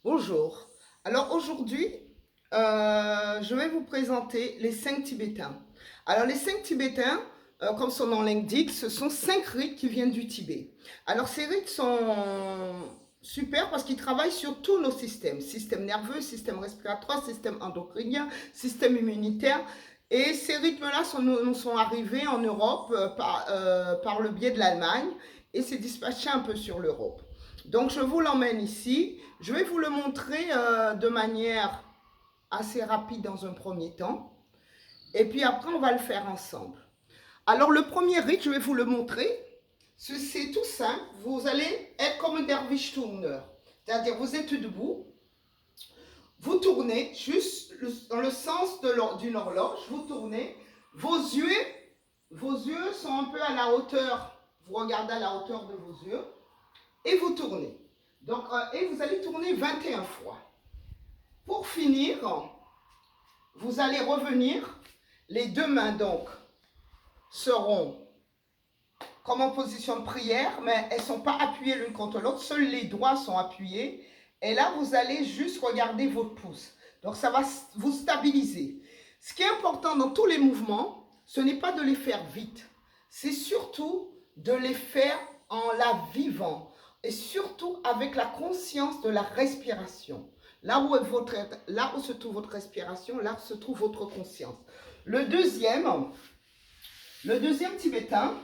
Bonjour. Alors aujourd'hui, je vais vous présenter les 5 Tibétains. Alors les 5 Tibétains, comme son nom l'indique, ce sont 5 rites qui viennent du Tibet. Alors ces rites sont super parce qu'ils travaillent sur tous nos systèmes. Système nerveux, système respiratoire, système endocrinien, système immunitaire. Et ces rythmes-là nous sont arrivés en Europe par le biais de l'Allemagne et s'est dispatché un peu sur l'Europe. Donc je vous l'emmène ici. Je vais vous le montrer de manière assez rapide dans un premier temps. Et puis après, on va le faire ensemble. Alors le premier rite, je vais vous le montrer. C'est tout simple. Vous allez être comme un derviche tourneur. C'est-à-dire, vous êtes debout. Vous tournez juste dans le sens d'une horloge. Vous tournez. Vos yeux sont un peu à la hauteur. Vous regardez à la hauteur de vos yeux. Et vous tournez. Donc, et vous allez tourner 21 fois. Pour finir, vous allez revenir. Les deux mains, donc, seront comme en position de prière, mais elles ne sont pas appuyées l'une contre l'autre. Seuls les doigts sont appuyés. Et là, vous allez juste regarder votre pouce. Donc, ça va vous stabiliser. Ce qui est important dans tous les mouvements, ce n'est pas de les faire vite. C'est surtout de les faire en la vivant. Et surtout avec la conscience de la respiration. Là où se trouve votre respiration, là se trouve votre conscience. Le deuxième tibétain,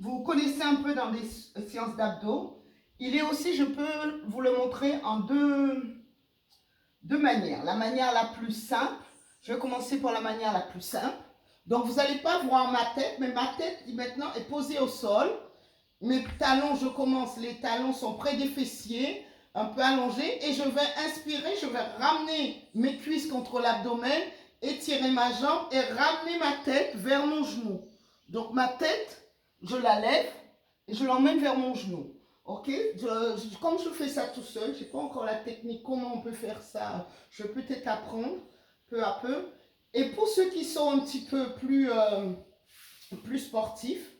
vous connaissez un peu dans des séances d'abdos. Il est aussi, je peux vous le montrer en deux manières. La manière la plus simple, je vais commencer par la manière la plus simple. Donc vous n'allez pas voir ma tête, mais ma tête maintenant est posée au sol. Mes talons, je commence, les talons sont près des fessiers, un peu allongés, et je vais inspirer, je vais ramener mes cuisses contre l'abdomen, étirer ma jambe et ramener ma tête vers mon genou. Donc ma tête, je la lève et je l'emmène vers mon genou. Ok, comme je fais ça tout seul, je n'ai pas encore la technique, comment on peut faire ça, je vais peut-être apprendre peu à peu. Et pour ceux qui sont un petit peu plus sportifs,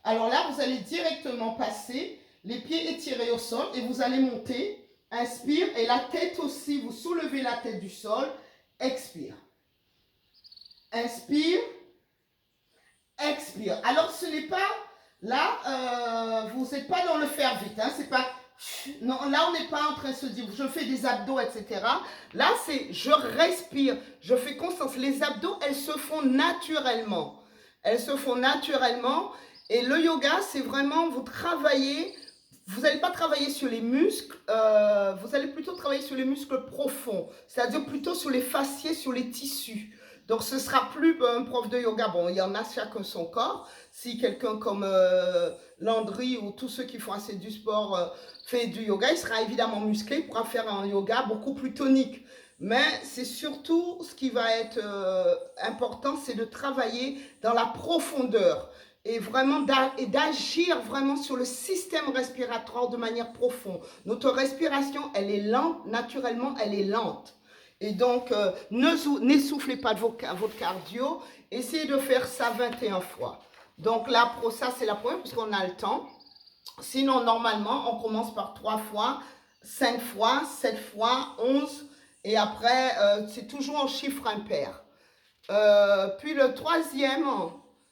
alors là, vous allez directement passer, les pieds étirés au sol et vous allez monter. Inspire et la tête aussi, vous soulevez la tête du sol. Expire. Inspire. Expire. Alors ce n'est pas, là, vous n'êtes pas dans le faire vite. Hein, c'est pas, non, là on n'est pas en train de se dire, je fais des abdos, etc. Là c'est, je respire, je fais constance. Les abdos, elles se font naturellement. Elles se font naturellement. Et le yoga, c'est vraiment, vous travaillez, vous n'allez pas travailler sur les muscles, vous allez plutôt travailler sur les muscles profonds, c'est-à-dire plutôt sur les fasciés, sur les tissus. Donc ce sera plus un prof de yoga, bon, il y en a chacun son corps. Si quelqu'un comme Landry ou tous ceux qui font assez du sport fait du yoga, il sera évidemment musclé, il pourra faire un yoga beaucoup plus tonique. Mais c'est surtout ce qui va être important, c'est de travailler dans la profondeur et vraiment d'agir vraiment sur le système respiratoire de manière profonde. Notre respiration, elle est lente, naturellement, elle est lente. Et donc, n'essoufflez pas de votre cardio, essayez de faire ça 21 fois. Donc là, pour ça, c'est la première, puisqu'on a le temps. Sinon, normalement, on commence par 3 fois, 5 fois, 7 fois, 11, et après, c'est toujours en chiffre impair. Puis le troisième,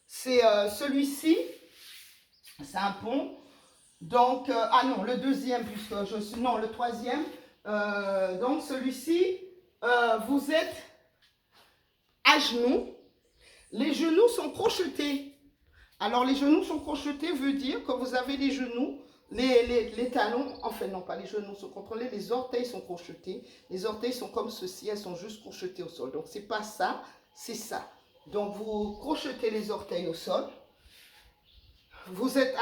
c'est celui-ci, c'est un pont. Donc, ah non, le deuxième, puisque je suis, non, le troisième. Donc, celui-ci, vous êtes à genoux. Les genoux sont crochetés. Alors, les genoux sont crochetés veut dire que vous avez les genoux, les talons, enfin non, pas les genoux sont contrôlés, les orteils sont crochetés. Les orteils sont comme ceci, elles sont juste crochetées au sol. Donc, c'est pas ça, c'est ça. Donc, vous crochetez les orteils au sol. Vous êtes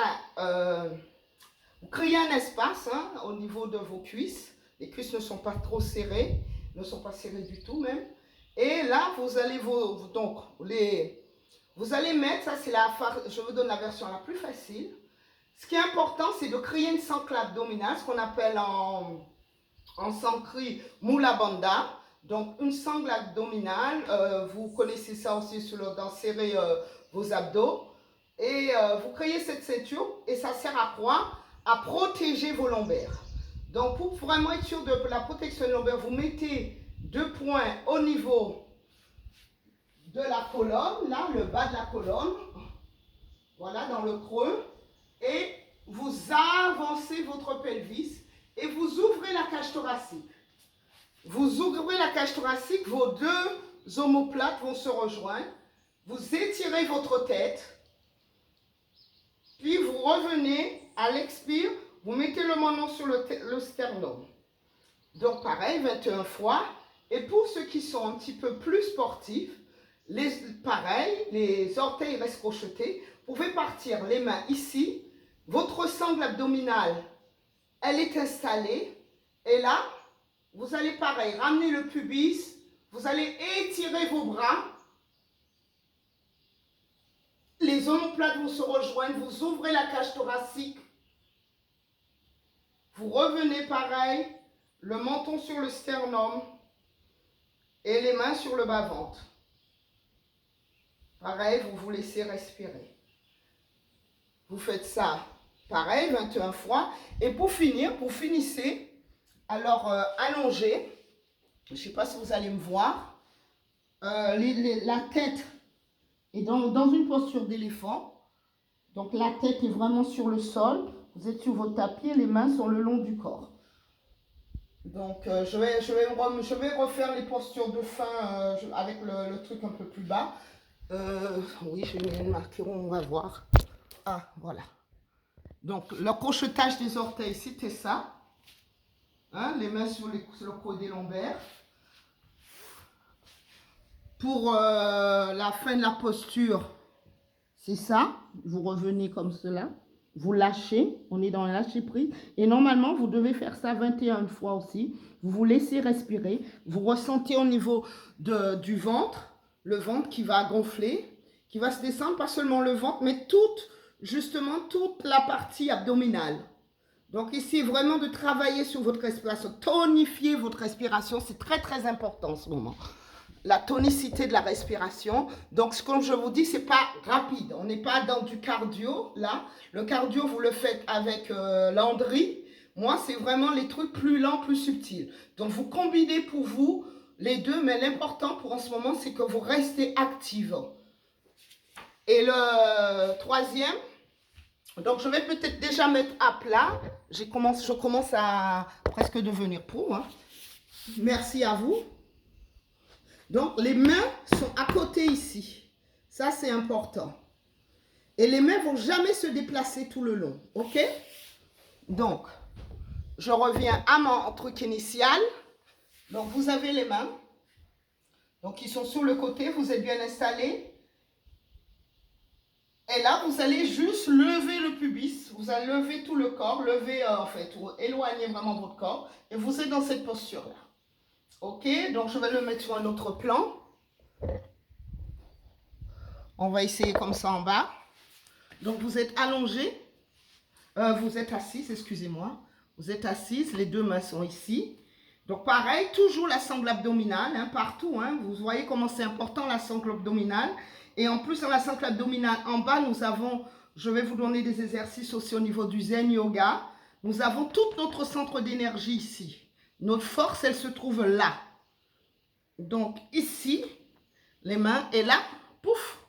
vous créez un espace au niveau de vos cuisses. Les cuisses ne sont pas trop serrées, ne sont pas serrées du tout même. Et là, vous allez vous allez mettre, ça c'est je vous donne la version la plus facile. Ce qui est important, c'est de créer une sangle abdominale, ce qu'on appelle en sanskrit Mula Bandha. Donc une sangle abdominale, vous connaissez ça aussi dans serrer vos abdos. Et vous créez cette ceinture et ça sert à quoi? À protéger vos lombaires. Donc, pour vraiment être sûr de la protection lombaire, vous mettez 2 points au niveau de la colonne, là, le bas de la colonne, voilà, dans le creux, et vous avancez votre pelvis et vous ouvrez la cage thoracique. Vous ouvrez la cage thoracique, vos 2 omoplates vont se rejoindre, vous étirez votre tête, puis vous revenez à l'expire, vous mettez le menton sur le sternum. Donc pareil, 21 fois. Et pour ceux qui sont un petit peu plus sportifs, pareil, les orteils restent crochetés. Vous pouvez partir les mains ici. Votre sangle abdominale, elle est installée. Et là, vous allez pareil, ramener le pubis. Vous allez étirer vos bras. Les omoplates vont se rejoindre. Vous ouvrez la cage thoracique. Vous revenez pareil, le menton sur le sternum et les mains sur le bas-ventre. Pareil, vous vous laissez respirer. Vous faites ça, pareil, 21 fois. Et pour finir, vous finissez, alors allongé. Je ne sais pas si vous allez me voir. La tête est dans une posture d'éléphant. Donc la tête est vraiment sur le sol. Vous êtes sur votre tapis et les mains sont le long du corps. Donc je vais refaire les postures de fin avec le truc un peu plus bas. Oui, j'ai mis une marqueron, on va voir. Ah, voilà. Donc le crochetage des orteils, c'était ça. Hein, les mains sur le côté lombaire. Pour la fin de la posture, c'est ça. Vous revenez comme cela. Vous lâchez, on est dans le lâcher prise. Et normalement, vous devez faire ça 21 fois aussi. Vous vous laissez respirer. Vous ressentez au niveau du ventre, le ventre qui va gonfler, qui va se descendre, pas seulement le ventre, mais justement toute la partie abdominale. Donc ici, vraiment de travailler sur votre respiration, tonifier votre respiration, c'est très très important en ce moment. La tonicité de la respiration. Donc, comme je vous dis, c'est pas rapide. On n'est pas dans du cardio, là. Le cardio, vous le faites avec Landry. Moi, c'est vraiment les trucs plus lents, plus subtils. Donc, vous combinez pour vous les deux, mais l'important pour en ce moment, c'est que vous restez active. Et le troisième, donc je vais peut-être déjà mettre à plat. Je commence à presque devenir pro. Hein. Merci à vous. Donc, les mains sont à côté ici. Ça, c'est important. Et les mains ne vont jamais se déplacer tout le long. OK? Donc, je reviens à mon truc initial. Donc, vous avez les mains. Donc, ils sont sur le côté. Vous êtes bien installés. Et là, vous allez juste lever le pubis. Vous allez lever tout le corps. Éloigner vraiment votre corps. Et vous êtes dans cette posture-là. Ok, donc je vais le mettre sur un autre plan. On va essayer comme ça en bas. Donc vous êtes allongé. Vous êtes assise, excusez-moi. Vous êtes assise, les 2 mains sont ici. Donc pareil, toujours la sangle abdominale, hein, partout. Hein. Vous voyez comment c'est important la sangle abdominale. Et en plus, dans la sangle abdominale, en bas, nous avons, je vais vous donner des exercices aussi au niveau du Zen Yoga. Nous avons tout notre centre d'énergie ici. Notre force, elle se trouve là. Donc ici, les mains, et là, pouf,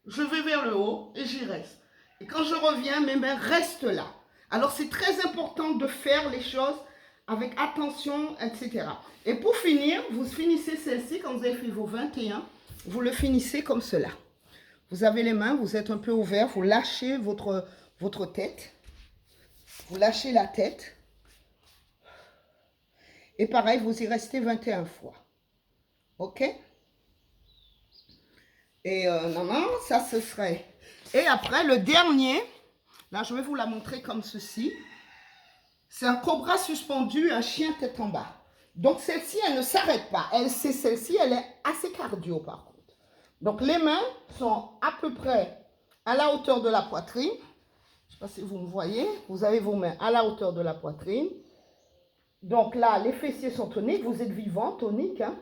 je vais vers le haut et j'y reste. Et quand je reviens, mes mains restent là. Alors c'est très important de faire les choses avec attention, etc. Et pour finir, vous finissez celle-ci, quand vous avez fait vos 21, vous le finissez comme cela. Vous avez les mains, vous êtes un peu ouvert, vous lâchez votre tête. Vous lâchez la tête. Et pareil, vous y restez 21 fois. OK? Et non, ça ce serait. Et après, le dernier, là, je vais vous la montrer comme ceci. C'est un cobra suspendu, un chien tête en bas. Donc, celle-ci, elle ne s'arrête pas. Celle-ci, elle est assez cardio, par contre. Donc, les mains sont à peu près à la hauteur de la poitrine. Je ne sais pas si vous me voyez. Vous avez vos mains à la hauteur de la poitrine. Donc là, les fessiers sont toniques. Vous êtes vivant, tonique. Hein?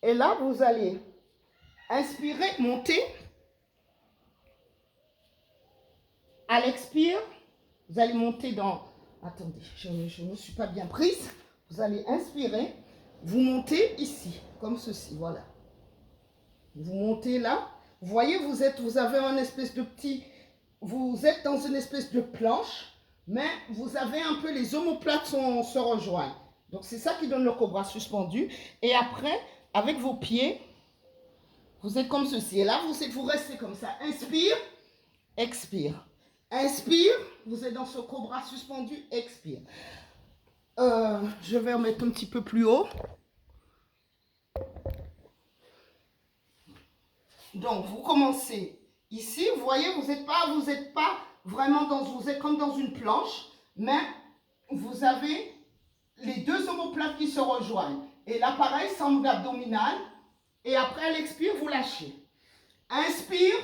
Et là, vous allez inspirer, monter. À l'expire, vous allez monter dans Attendez, je ne me suis pas bien prise. Vous allez inspirer. Vous montez ici, comme ceci, voilà. Vous montez là. Vous voyez, vous avez un espèce de petit... Vous êtes dans une espèce de planche, mais vous avez un peu... Les omoplates se rejoignent. Donc, c'est ça qui donne le cobra suspendu. Et après, avec vos pieds, vous êtes comme ceci. Et là, vous restez comme ça. Inspire, expire. Inspire, vous êtes dans ce cobra suspendu, expire. Je vais remettre un petit peu plus haut. Donc, vous commencez ici. Vous voyez, vous n'êtes pas vraiment vous êtes comme dans une planche, mais vous avez les deux omoplates qui se rejoignent. Et là, pareil, sangle abdominal. Et après, à l'expire, vous lâchez. Inspire,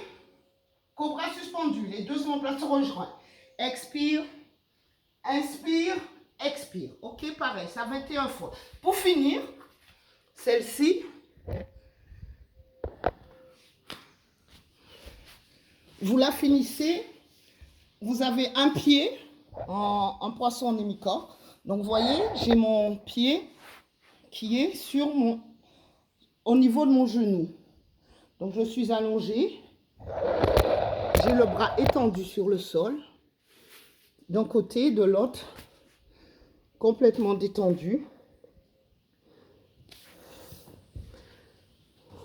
cobra suspendu. Les deux omoplates se rejoignent. Expire, inspire, expire. Ok, pareil, ça 21 fois. Pour finir, celle-ci, vous la finissez, vous avez un pied en poisson en hémicorps. Donc, vous voyez, j'ai mon pied qui est au niveau de mon genou. Donc, je suis allongée. J'ai le bras étendu sur le sol. D'un côté, de l'autre, complètement détendu.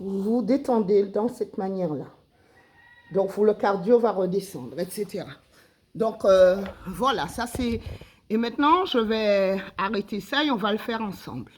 Vous vous détendez dans cette manière-là. Donc, le cardio va redescendre, etc. Donc, voilà, ça c'est... Et maintenant, je vais arrêter ça et on va le faire ensemble.